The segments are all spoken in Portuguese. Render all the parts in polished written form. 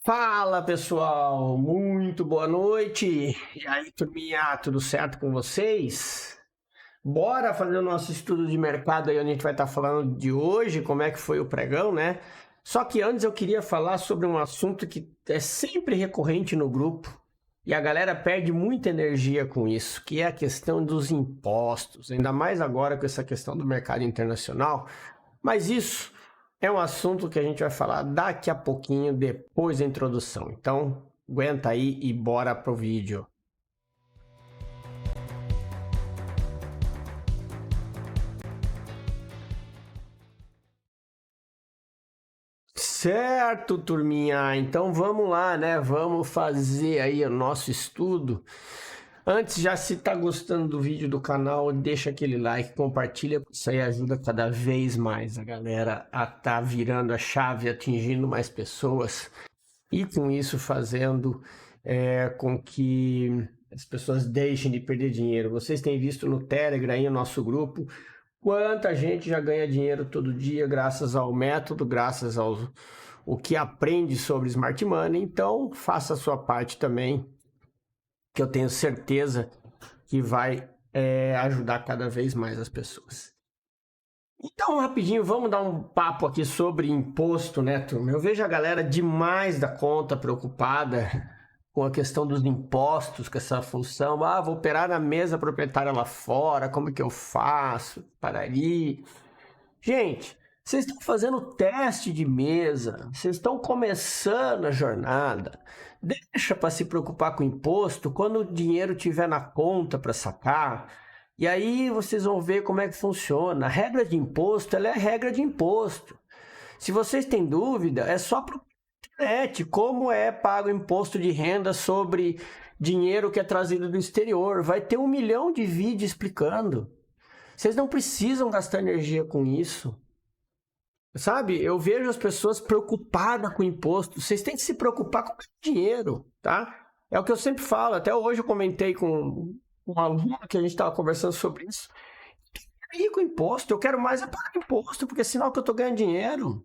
Fala pessoal, muito boa noite. E aí, turminha, tudo certo com vocês? Bora fazer o nosso estudo de mercado aí, onde a gente vai estar falando de hoje, como é que foi o pregão, né? Só que antes eu queria falar sobre um assunto que é sempre recorrente no grupo e a galera perde muita energia com isso, que é a questão dos impostos, ainda mais agora com essa questão do mercado internacional. Mas isso é um assunto que a gente vai falar daqui a pouquinho, depois da introdução. Então, aguenta aí e bora pro vídeo. Certo, turminha. Então vamos lá, né? Vamos fazer aí o nosso estudo. Antes, já se tá gostando do vídeo do canal, deixa aquele like, compartilha, isso aí ajuda cada vez mais a galera a tá virando a chave, atingindo mais pessoas e com isso fazendo com que as pessoas deixem de perder dinheiro. Vocês têm visto no Telegram, aí, o nosso grupo, quanta gente já ganha dinheiro todo dia graças ao método, graças ao o que aprende sobre Smart Money. Então, faça a sua parte também, que eu tenho certeza que vai ajudar cada vez mais as pessoas. Então, rapidinho, vamos dar um papo aqui sobre imposto, né, turma? Eu vejo a galera demais da conta preocupada com a questão dos impostos, com essa função. Ah, vou operar na mesa proprietária lá fora, como que eu faço? Parari. Gente, vocês estão fazendo teste de mesa, vocês estão começando a jornada. Deixa para se preocupar com imposto quando o dinheiro estiver na conta para sacar. E aí vocês vão ver como é que funciona. A regra de imposto, ela é a regra de imposto. Se vocês têm dúvida, é só procurar na internet como é pago o imposto de renda sobre dinheiro que é trazido do exterior. Vai ter 1 milhão de vídeos explicando. Vocês não precisam gastar energia com isso. Sabe, eu vejo as pessoas preocupadas com imposto. Vocês têm que se preocupar com o dinheiro, tá? É o que eu sempre falo. Até hoje eu comentei com um aluno que a gente estava conversando sobre isso. E com imposto, eu quero mais é pagar imposto, porque é sinal que eu estou ganhando dinheiro.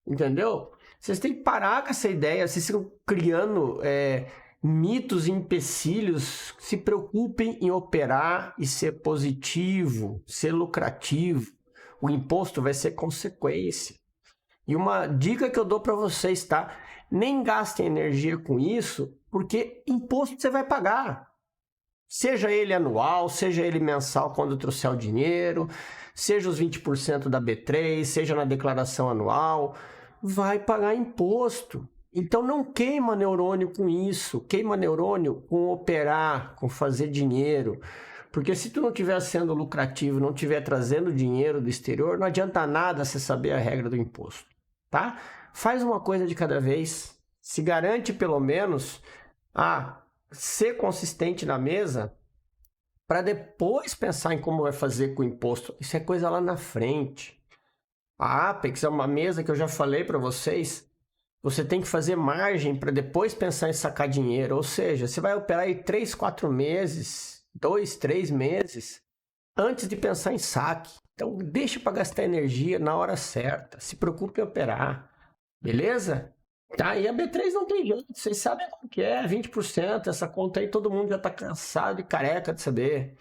Entendeu? Vocês têm que parar com essa ideia. Vocês ficam criando mitos e empecilhos. Se preocupem em operar e ser positivo, ser lucrativo. O imposto vai ser consequência. E uma dica que eu dou para vocês, tá? Nem gastem energia com isso, porque imposto você vai pagar. Seja ele anual, seja ele mensal quando trouxer o dinheiro, seja os 20% da B3, seja na declaração anual, vai pagar imposto. Então não queima neurônio com isso, queima neurônio com operar, com fazer dinheiro. Porque se tu não estiver sendo lucrativo, não estiver trazendo dinheiro do exterior, não adianta nada você saber a regra do imposto, tá? Faz uma coisa de cada vez, se garante pelo menos a ser consistente na mesa para depois pensar em como vai fazer com o imposto. Isso é coisa lá na frente. A Apex é uma mesa que eu já falei para vocês. Você tem que fazer margem para depois pensar em sacar dinheiro. Ou seja, você vai operar aí 3, 4 meses, 2, 3 meses, antes de pensar em saque. Então, deixa para gastar energia na hora certa. Se preocupe em operar. Beleza? Tá, e a B3 não tem jeito, vocês sabem como que é, 20%, essa conta aí todo mundo já tá cansado e careca de saber.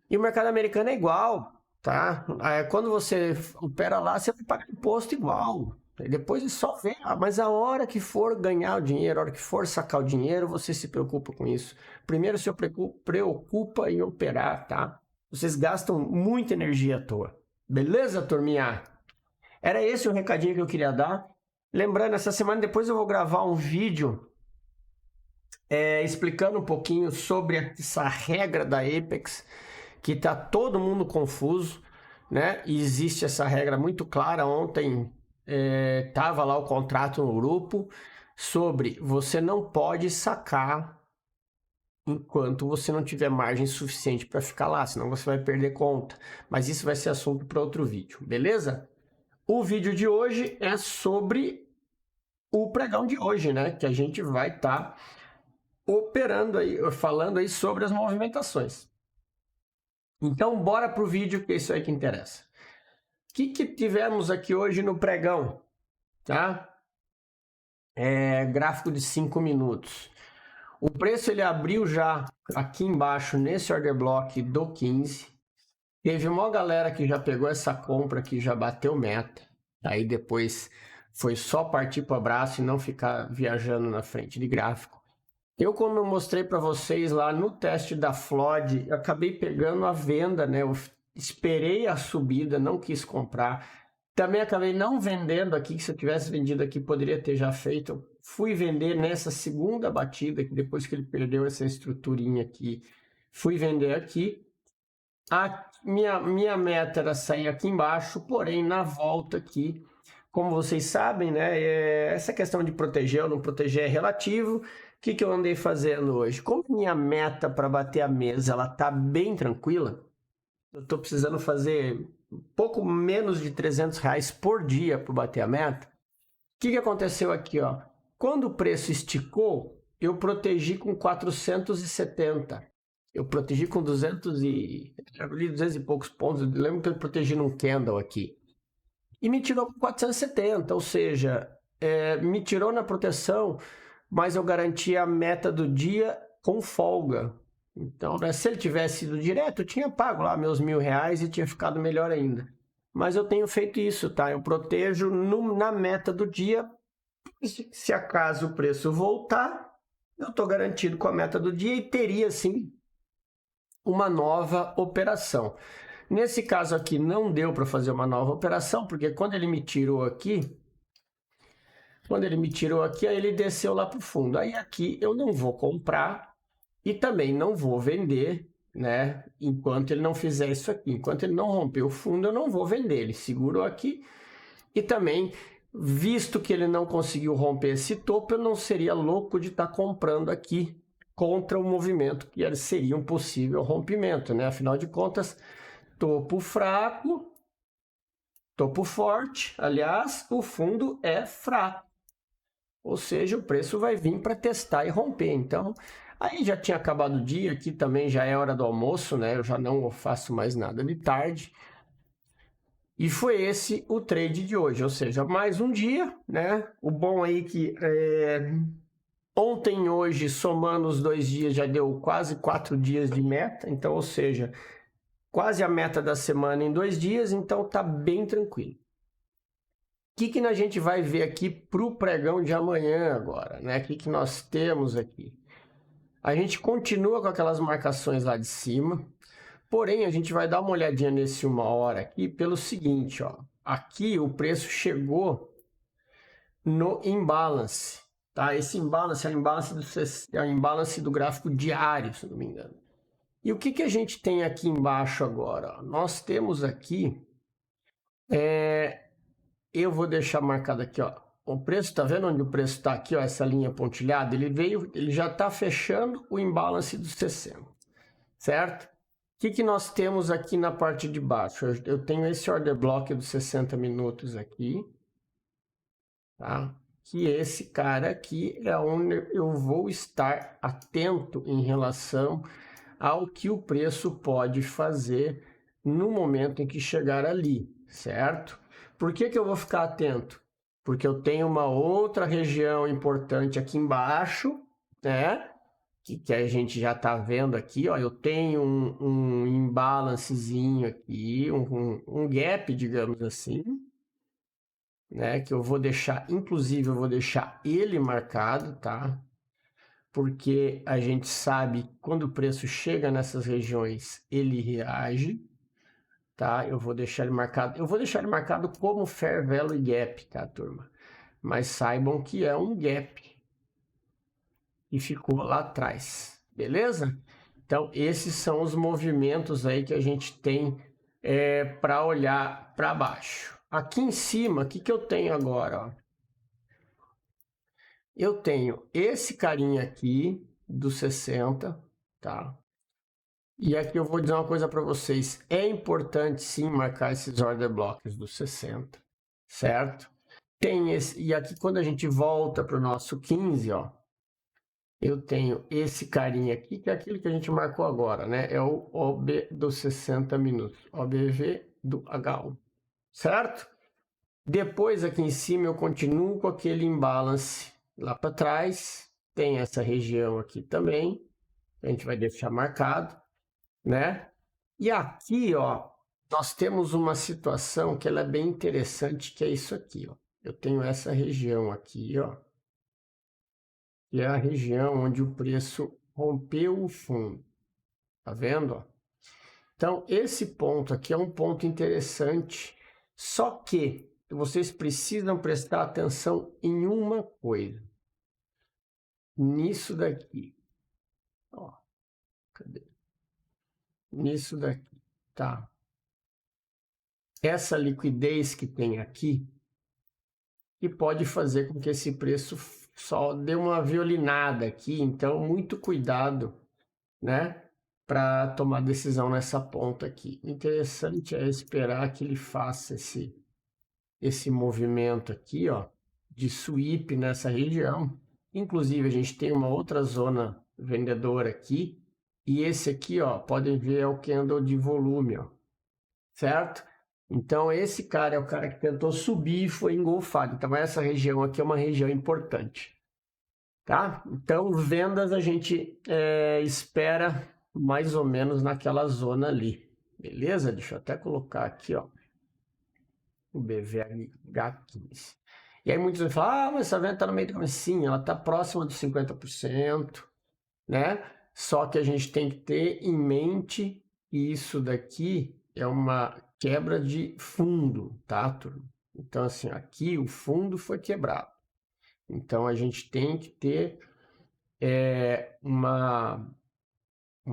E o mercado americano é igual, tá? Quando você opera lá, você vai pagar imposto igual. E depois é só ver, mas a hora que for ganhar o dinheiro, a hora que for sacar o dinheiro, você se preocupa com isso. Primeiro se preocupa em operar, tá? Vocês gastam muita energia à toa. Beleza, turminha? Era esse o recadinho que eu queria dar. Lembrando, essa semana depois eu vou gravar um vídeo explicando um pouquinho sobre essa regra da Apex, que está todo mundo confuso, né? E existe essa regra muito clara. Ontem estava lá o contrato no grupo sobre você não pode sacar enquanto você não tiver margem suficiente para ficar lá, senão você vai perder conta. Mas isso vai ser assunto para outro vídeo, beleza? O vídeo de hoje é sobre o pregão de hoje, né? Que a gente vai estar operando aí, falando aí sobre as movimentações. Então, bora pro vídeo, que é isso aí que interessa. O que tivemos aqui hoje no pregão, tá? gráfico de 5 minutos. O preço ele abriu já aqui embaixo nesse order block do 15. Teve uma galera que já pegou essa compra que já bateu meta. Aí depois foi só partir para o abraço e não ficar viajando na frente de gráfico. Eu, como eu mostrei para vocês lá no teste da Flood, eu acabei pegando a venda, né? Eu esperei a subida, não quis comprar. Também acabei não vendendo aqui, que se eu tivesse vendido aqui poderia ter já feito. Eu fui vender nessa segunda batida, que depois que ele perdeu essa estruturinha aqui, fui vender aqui. A minha meta era sair aqui embaixo, porém na volta aqui, como vocês sabem, né, essa questão de proteger ou não proteger é relativo. O que eu andei fazendo hoje? Como minha meta para bater a mesa ela tá bem tranquila, eu estou precisando fazer um pouco menos de R$300 por dia para bater a meta. O que aconteceu aqui? Ó? Quando o preço esticou, eu protegi com 470. Eu protegi com 200 e poucos pontos. Eu lembro que eu protegi num candle aqui. E me tirou com 470, ou seja, me tirou na proteção, mas eu garanti a meta do dia com folga. Então, né, se ele tivesse ido direto, eu tinha pago lá meus R$1.000 e tinha ficado melhor ainda. Mas eu tenho feito isso, tá? Eu protejo na meta do dia. Se acaso o preço voltar, eu estou garantido com a meta do dia e teria, sim, uma nova operação. Nesse caso aqui não deu para fazer uma nova operação, porque quando ele me tirou aqui, aí ele desceu lá para o fundo. Aí aqui eu não vou comprar e também não vou vender, né? Enquanto ele não fizer isso aqui. Enquanto ele não romper o fundo, eu não vou vender. Ele segurou aqui e também, visto que ele não conseguiu romper esse topo, eu não seria louco de estar comprando aqui contra o movimento que seria um possível rompimento, né? Afinal de contas, topo fraco, topo forte. Aliás, o fundo é fraco. Ou seja, o preço vai vir para testar e romper. Então, aí já tinha acabado o dia, aqui também já é hora do almoço, né? Eu já não faço mais nada de tarde. E foi esse o trade de hoje, ou seja, mais um dia, né? O bom aí que ontem e hoje, somando os 2 dias, já deu quase 4 dias de meta. Então, ou seja, quase a meta da semana em 2 dias, então tá bem tranquilo. O que a gente vai ver aqui para o pregão de amanhã agora, né? O que nós temos aqui? A gente continua com aquelas marcações lá de cima, porém a gente vai dar uma olhadinha nesse 1 hora aqui pelo seguinte, ó. Aqui o preço chegou no imbalance, tá? Esse imbalance é o imbalance do gráfico diário, se não me engano. E o que a gente tem aqui embaixo agora? Ó? Nós temos aqui, eu vou deixar marcado aqui, ó. O preço, tá vendo onde o preço está aqui, ó, essa linha pontilhada? Ele já está fechando o imbalance dos 60, certo? O que nós temos aqui na parte de baixo? Eu tenho esse order block dos 60 minutos aqui, tá? Que esse cara aqui é onde eu vou estar atento em relação ao que o preço pode fazer no momento em que chegar ali, certo? Por que eu vou ficar atento? Porque eu tenho uma outra região importante aqui embaixo, né? Que a gente já está vendo aqui, ó. Eu tenho um imbalancezinho aqui, um gap, digamos assim, né? Que eu vou deixar, inclusive eu vou deixar ele marcado, tá? Porque a gente sabe que quando o preço chega nessas regiões, ele reage, tá? Eu vou deixar ele marcado como Fair Value Gap, tá, turma? Mas saibam que é um gap e ficou lá atrás, beleza? Então, esses são os movimentos aí que a gente tem para olhar para baixo. Aqui em cima, o que eu tenho agora, ó? Eu tenho esse carinha aqui, do 60, tá? E aqui eu vou dizer uma coisa para vocês. É importante, sim, marcar esses order blocks do 60, certo? Tem esse, e aqui quando a gente volta para o nosso 15, ó, eu tenho esse carinha aqui, que é aquilo que a gente marcou agora, né? É o OB dos 60 minutos, OBV do H1, certo? Depois aqui em cima eu continuo com aquele imbalance lá para trás. Tem essa região aqui também, a gente vai deixar marcado, né? E aqui, ó, nós temos uma situação que ela é bem interessante, que é isso aqui, ó. Eu tenho essa região aqui, ó, que é a região onde o preço rompeu o fundo. Tá vendo, ó? Então, esse ponto aqui é um ponto interessante, só que vocês precisam prestar atenção em uma coisa. Nisso daqui, ó, cadê? Nisso daqui, tá? Essa liquidez que tem aqui, que pode fazer com que esse preço só dê uma violinada aqui, então muito cuidado, né? Para tomar decisão nessa ponta aqui. O interessante é esperar que ele faça esse movimento aqui, ó, de sweep nessa região. Inclusive, a gente tem uma outra zona vendedora aqui, e esse aqui, ó, podem ver é o candle de volume, ó, certo? Então, esse cara é o cara que tentou subir e foi engolfado. Então, essa região aqui é uma região importante, tá? Então, vendas a gente espera mais ou menos naquela zona ali, beleza? Deixa eu até colocar aqui, ó, o BVH15. E aí muitos vão falar, mas essa venda está no meio do caminho. Sim, ela está próxima dos 50%, né? Só que a gente tem que ter em mente que isso daqui é uma quebra de fundo, tá, turma? Então, assim, aqui o fundo foi quebrado. Então, a gente tem que ter uma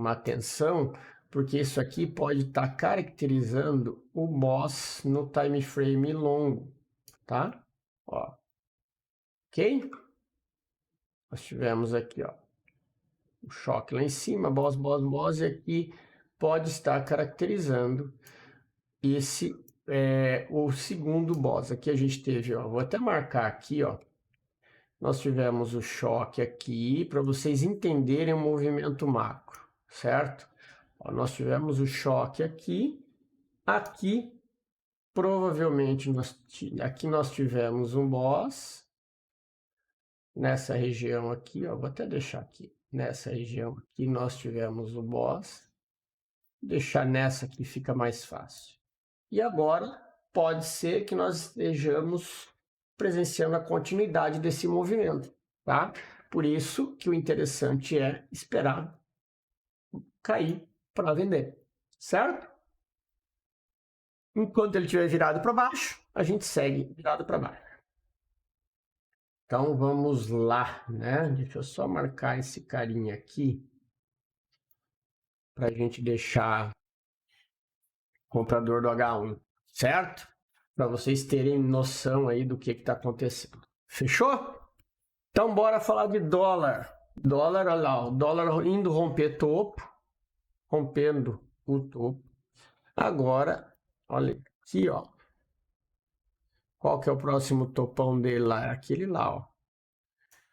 atenção, porque isso aqui pode estar caracterizando o boss no time frame longo, tá? Ó, ok? Nós tivemos aqui, ó, o choque lá em cima, boss, e aqui pode estar caracterizando esse, o segundo boss. Aqui a gente teve, ó, vou até marcar aqui, ó, nós tivemos o choque aqui, para vocês entenderem o movimento macro, certo? Ó, nós tivemos o choque aqui, aqui provavelmente aqui nós tivemos um boss, nessa região aqui, ó, vou até deixar aqui, nessa região aqui nós tivemos o boss, deixar nessa aqui fica mais fácil. E agora pode ser que nós estejamos presenciando a continuidade desse movimento, tá? Por isso que o interessante é esperar cair para vender, certo? Enquanto ele estiver virado para baixo, a gente segue virado para baixo. Então vamos lá, né? Deixa eu só marcar esse carinha aqui para a gente deixar o comprador do H1, certo? Para vocês terem noção aí do que está acontecendo. Fechou? Então bora falar de dólar. Dólar, olha lá, o dólar indo romper topo, rompendo o topo. Agora, olha aqui, ó. Qual que é o próximo topão dele lá? É aquele lá, ó.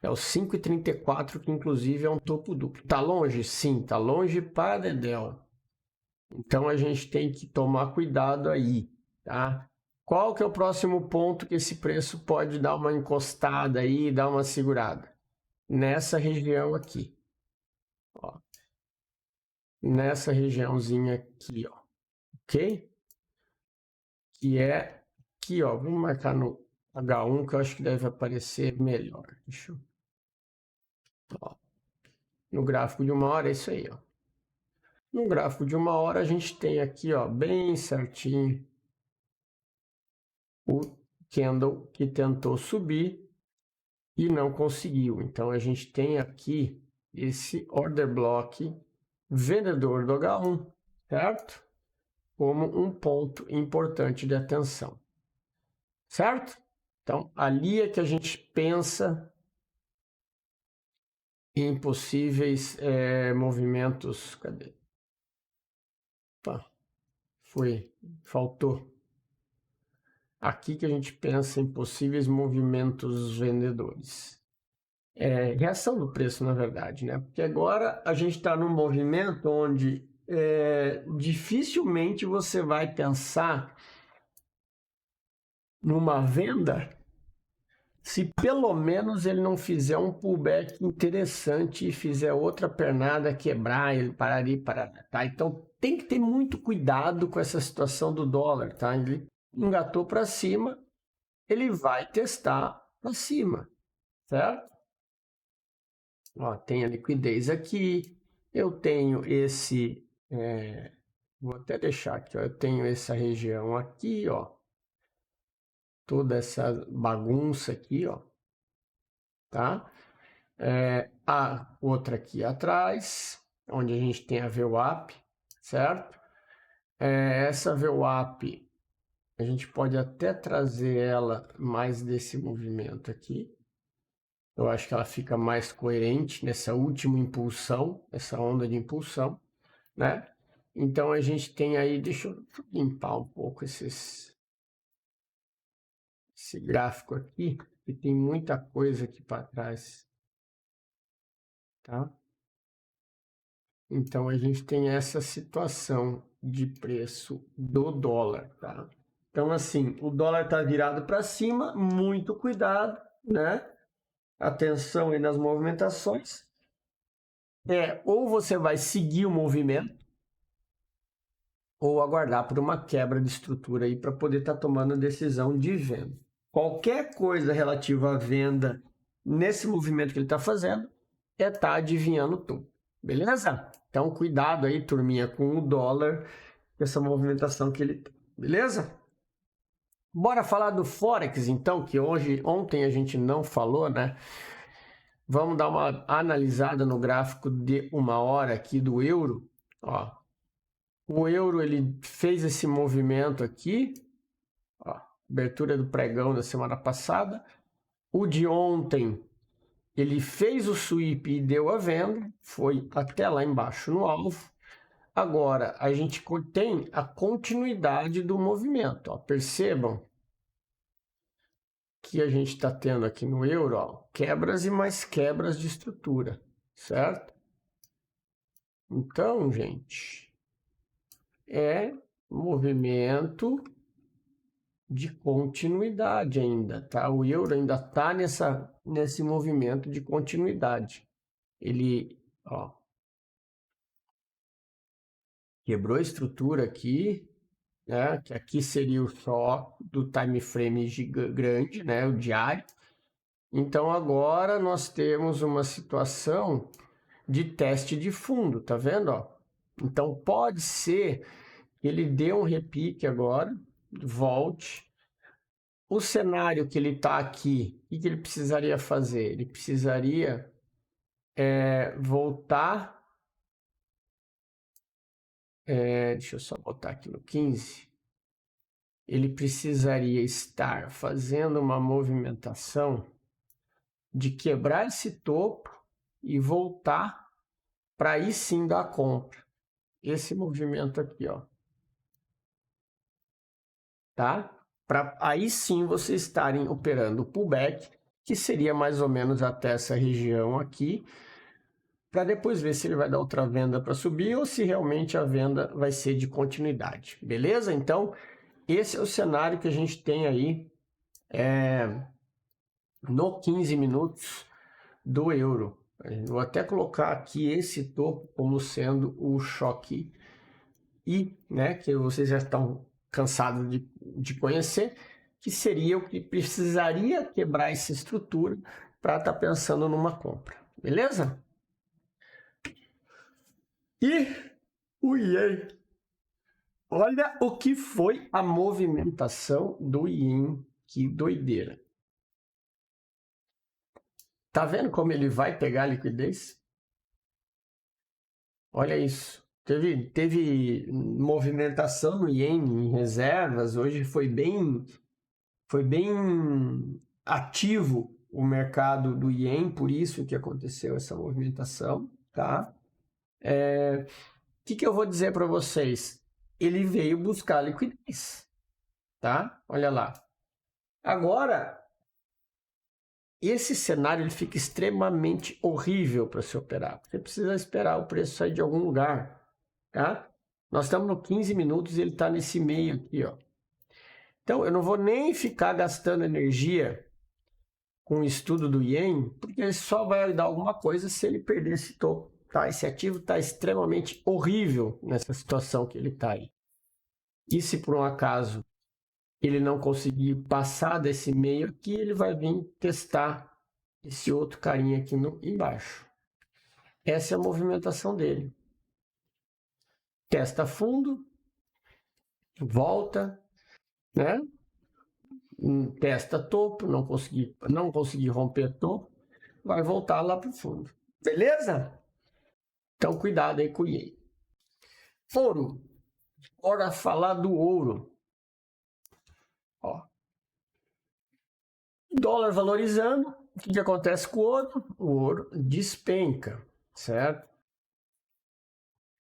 É o 5,34, que inclusive é um topo duplo. Tá longe? Sim, tá longe para dedéu. Então a gente tem que tomar cuidado aí, tá? Qual que é o próximo ponto que esse preço pode dar uma encostada aí, dar uma segurada? Nessa região aqui, ó. Nessa regiãozinha aqui, ó. Ok? Que é aqui, ó. Vamos marcar no H1 que eu acho que deve aparecer melhor. Deixa eu... Ó. No gráfico de 1 hora é isso aí, ó. No gráfico de 1 hora a gente tem aqui, ó, bem certinho o candle que tentou subir e não conseguiu. Então a gente tem aqui esse order block vendedor do H1, certo? Como um ponto importante de atenção, certo? Então ali é que a gente pensa em possíveis movimentos. Cadê? Opa, faltou. Aqui que a gente pensa em possíveis movimentos vendedores. Reação do preço, na verdade, né? Porque agora a gente está num movimento onde dificilmente você vai pensar numa venda se pelo menos ele não fizer um pullback interessante e fizer outra pernada quebrar, ele parar e parar, tá? Então tem que ter muito cuidado com essa situação do dólar, tá? Ele engatou para cima, ele vai testar para cima, certo? Ó, tem a liquidez aqui, eu tenho esse, vou até deixar aqui, ó, eu tenho essa região aqui, ó, toda essa bagunça aqui, ó, tá? A outra aqui atrás, onde a gente tem a VWAP, certo? Essa VWAP, a gente pode até trazer ela mais desse movimento aqui. Eu acho que ela fica mais coerente nessa última impulsão, essa onda de impulsão, né? Então a gente tem aí, deixa eu limpar um pouco esse gráfico aqui, que tem muita coisa aqui para trás, tá? Então a gente tem essa situação de preço do dólar, tá? Então assim, o dólar está virado para cima, muito cuidado, né? Atenção aí nas movimentações. Ou você vai seguir o movimento, ou aguardar por uma quebra de estrutura aí para poder estar tomando a decisão de venda. Qualquer coisa relativa à venda nesse movimento que ele está fazendo tá adivinhando tudo, beleza? Então cuidado aí, turminha, com o dólar, com essa movimentação que ele tem, beleza? Bora falar do Forex então, que ontem a gente não falou, né? Vamos dar uma analisada no gráfico de 1 hora aqui do euro, ó. O euro, ele fez esse movimento aqui, ó, abertura do pregão da semana passada. O de ontem, ele fez o sweep e deu a venda, foi até lá embaixo no alvo. Agora, a gente tem a continuidade do movimento, ó. Percebam que a gente está tendo aqui no euro, ó, quebras e mais quebras de estrutura, certo? Então, gente, movimento de continuidade ainda, tá? O euro ainda está nesse movimento de continuidade. Ele, ó, quebrou a estrutura aqui, né? Que aqui seria o choque do time frame grande, né? O diário. Então agora nós temos uma situação de teste de fundo, tá vendo, ó? Então pode ser que ele dê um repique agora, volte. O cenário que ele está aqui, o que ele precisaria fazer? Ele precisaria voltar. Deixa eu só botar aqui no 15. Ele precisaria estar fazendo uma movimentação de quebrar esse topo e voltar para aí sim dar compra. Esse movimento aqui, ó. Tá? Para aí sim vocês estarem operando o pullback, que seria mais ou menos até essa região aqui, para depois ver se ele vai dar outra venda para subir ou se realmente a venda vai ser de continuidade, beleza? Então, esse é o cenário que a gente tem aí no 15 minutos do euro. Vou até colocar aqui esse topo como sendo o choque I, né, que vocês já estão cansados de conhecer, que seria o que precisaria quebrar essa estrutura para estar pensando numa compra, beleza? E o Ien, olha o que foi a movimentação do Ien, que doideira. Tá vendo como ele vai pegar a liquidez? Olha isso. Teve movimentação no Ien em reservas, hoje foi bem ativo o mercado do Ien, por isso que aconteceu essa movimentação, tá? Que eu vou dizer para vocês? Ele veio buscar liquidez, tá? Olha lá. Agora, esse cenário ele fica extremamente horrível para se operar. Você precisa esperar o preço sair de algum lugar, tá? Nós estamos no 15 minutos e ele está nesse meio aqui, ó. Então, eu não vou nem ficar gastando energia com o estudo do Yen, porque ele só vai dar alguma coisa se ele perder esse topo, tá? Esse ativo está extremamente horrível nessa situação que ele está aí. E se por um acaso ele não conseguir passar desse meio aqui, ele vai vir testar esse outro carinha aqui embaixo. Essa é a movimentação dele. Testa fundo, volta, né? Testa topo, não consegui romper topo, vai voltar lá para o fundo. Beleza? Então cuidado aí com o Yen. Ouro. Bora falar do ouro. Ó. Dólar valorizando, o que acontece com o ouro? O ouro despenca, certo?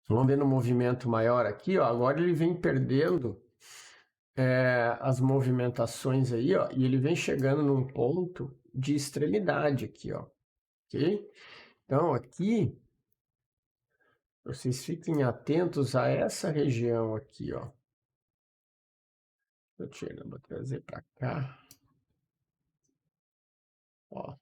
Vamos ver no movimento maior aqui, ó. Agora ele vem perdendo as movimentações aí, ó, e ele vem chegando num ponto de extremidade aqui, ó. Ok? Então aqui, vocês fiquem atentos a essa região aqui, ó. Vou trazer para cá. Ó.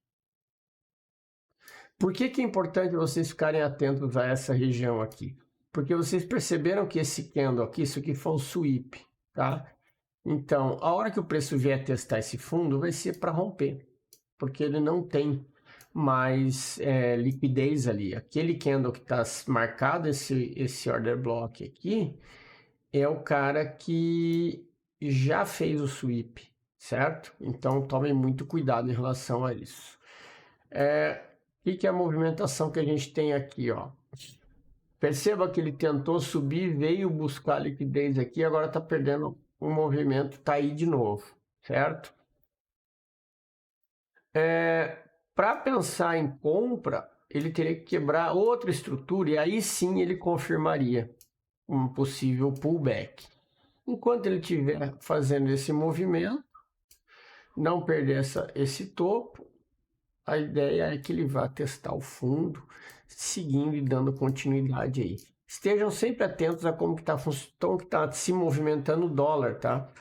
Por que é importante vocês ficarem atentos a essa região aqui? Porque vocês perceberam que esse candle aqui, isso aqui foi um sweep, tá? Então, a hora que o preço vier testar esse fundo, vai ser para romper, porque ele não tem mais liquidez ali. Aquele candle que está marcado, esse order block aqui, é o cara que já fez o sweep, certo? Então, tomem muito cuidado em relação a isso. O que é a movimentação que a gente tem aqui, ó? Perceba que ele tentou subir, veio buscar liquidez aqui, agora está perdendo o movimento, está aí de novo, certo? Para pensar em compra, ele teria que quebrar outra estrutura e aí sim ele confirmaria um possível pullback. Enquanto ele estiver fazendo esse movimento, não perder esse topo, a ideia é que ele vá testar o fundo, seguindo e dando continuidade aí. Estejam sempre atentos a como que tá se movimentando o dólar, tá?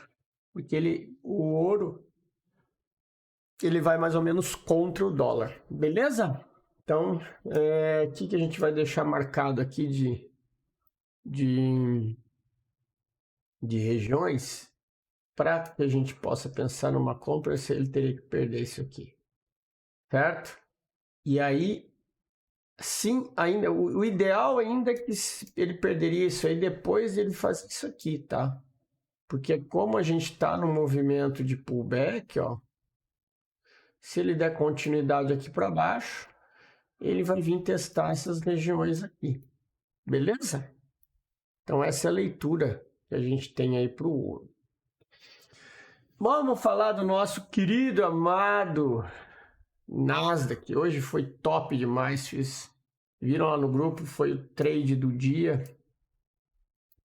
Porque o ouro, ele vai mais ou menos contra o dólar, beleza? Então, o que a gente vai deixar marcado aqui de regiões para que a gente possa pensar numa compra, se ele teria que perder isso aqui, certo? E aí, sim, ainda o ideal ainda é que ele perderia isso aí depois ele faz isso aqui, tá? Porque como a gente está no movimento de pullback, ó, se ele der continuidade aqui para baixo, ele vai vir testar essas regiões aqui, beleza? Então essa é a leitura que a gente tem aí para o ouro. Vamos falar do nosso querido, amado Nasdaq. Hoje foi top demais. Viram lá no grupo, foi o trade do dia.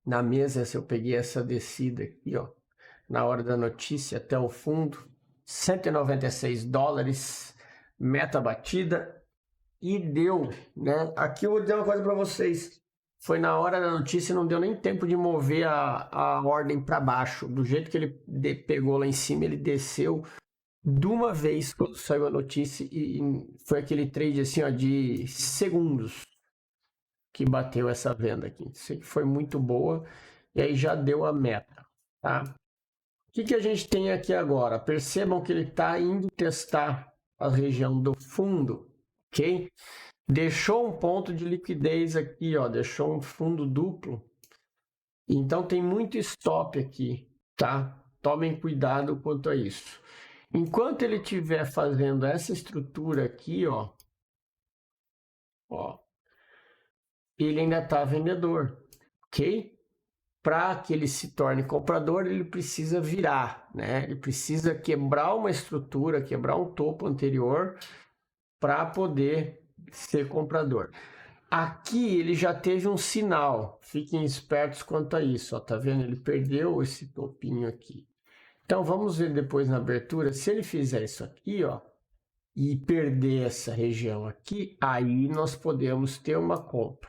Na mesa, eu peguei essa descida aqui, ó, na hora da notícia até o fundo. 196 dólares, meta batida. E deu, né? Aqui eu vou dizer uma coisa para vocês. Foi na hora da notícia, não deu nem tempo de mover a ordem para baixo. Do jeito que ele pegou lá em cima, ele desceu de uma vez quando saiu a notícia e foi aquele trade assim, ó, de segundos que bateu essa venda aqui. Isso aqui foi muito boa e aí já deu a meta, tá? O que a gente tem aqui agora? Percebam que ele está indo testar a região do fundo, ok? Deixou um ponto de liquidez aqui, ó, deixou um fundo duplo. Então tem muito stop aqui, tá? Tomem cuidado quanto a isso. Enquanto ele estiver fazendo essa estrutura aqui, ó, ele ainda está vendedor, ok? Para que ele se torne comprador, ele precisa virar, né? Ele precisa quebrar uma estrutura, quebrar um topo anterior para poder ser comprador. Aqui ele já teve um sinal, fiquem espertos quanto a isso, ó, tá vendo? Ele perdeu esse topinho aqui. Então vamos ver depois na abertura, se ele fizer isso aqui, ó, e perder essa região aqui, aí nós podemos ter uma compra.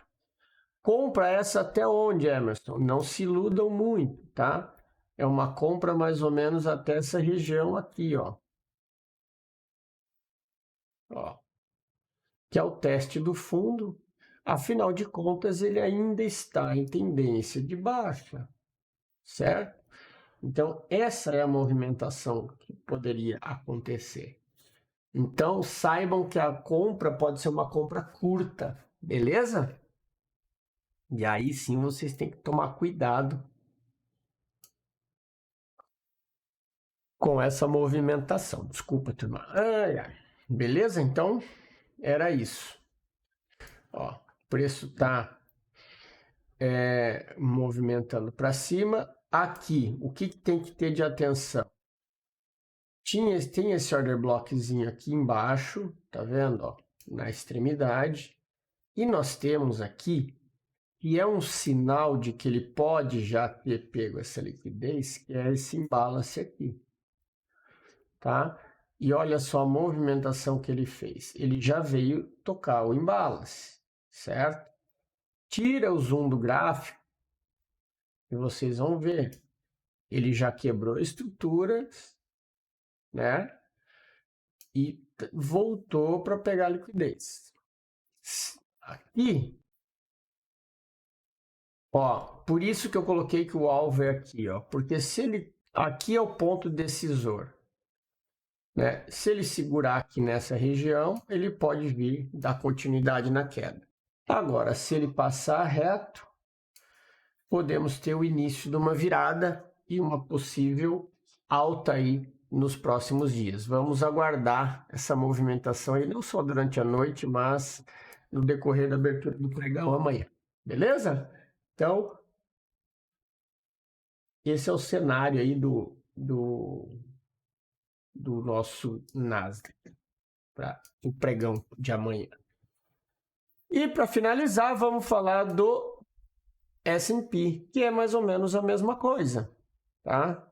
Compra essa até onde, Emerson? Não se iludam muito, tá? É uma compra mais ou menos até essa região aqui, ó. ó, que é o teste do fundo. Afinal de contas, ele ainda está em tendência de baixa, certo? Então, essa é a movimentação que poderia acontecer. Então, saibam que a compra pode ser uma compra curta, beleza? E aí sim vocês têm que tomar cuidado com essa movimentação. Desculpa, turma. Beleza? Então, era isso. Ó, o preço está movimentando para cima. Aqui, o que tem que ter de atenção? Tem esse order blockzinho aqui embaixo, tá vendo? Ó, na extremidade. E nós temos aqui, que é um sinal de que ele pode já ter pego essa liquidez, que é esse imbalance aqui, tá? E olha só a movimentação que ele fez. Ele já veio tocar o imbalance, certo? Tira o zoom do gráfico e vocês vão ver. Ele já quebrou a estrutura, né? E voltou para pegar a liquidez. Aqui, ó, por isso que eu coloquei que o alvo é aqui, ó, porque se ele aqui é o ponto decisor, né? Se ele segurar aqui nessa região, ele pode vir dar continuidade na queda. Agora, se ele passar reto, podemos ter o início de uma virada e uma possível alta aí nos próximos dias. Vamos aguardar essa movimentação aí, não só durante a noite, mas no decorrer da abertura do pregão amanhã. Beleza? Então, esse é o cenário aí do nosso Nasdaq para o pregão de amanhã. E para finalizar, vamos falar do S&P, que é mais ou menos a mesma coisa, tá?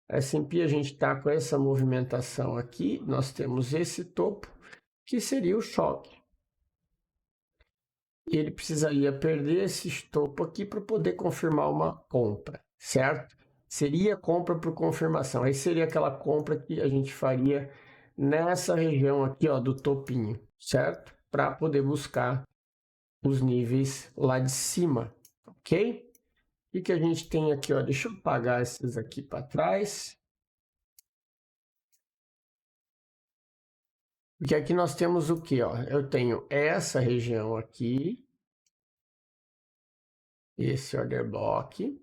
S&P, a gente está com essa movimentação aqui, nós temos esse topo, que seria o choque. E ele precisaria perder esse topo aqui para poder confirmar uma compra, certo? Seria compra por confirmação. Aí seria aquela compra que a gente faria nessa região aqui, ó, do topinho, certo? Para poder buscar os níveis lá de cima, ok? O que a gente tem aqui, ó? Deixa eu apagar esses aqui para trás. Porque aqui nós temos o que, ó? Eu tenho essa região aqui, esse order block,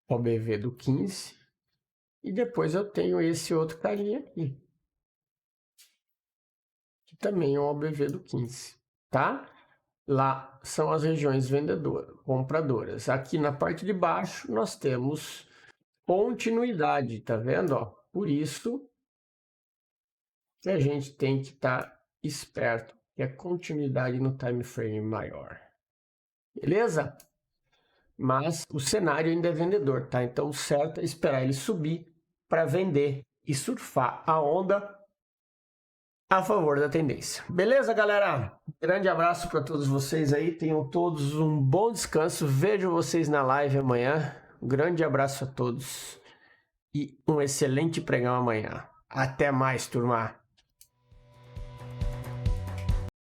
OBV do 15, e depois eu tenho esse outro carinha aqui, que também é um OBV do 15, tá? Lá são as regiões vendedoras, compradoras. Aqui na parte de baixo nós temos continuidade, tá vendo? Ó? Por isso que a gente tem que estar esperto, que é continuidade no time frame maior. Beleza? Mas o cenário ainda é vendedor, tá? Então o certo é esperar ele subir para vender e surfar a onda a favor da tendência. Beleza, galera? Grande abraço para todos vocês aí. Tenham todos um bom descanso. Vejo vocês na live amanhã. Um grande abraço a todos e um excelente pregão amanhã. Até mais, turma!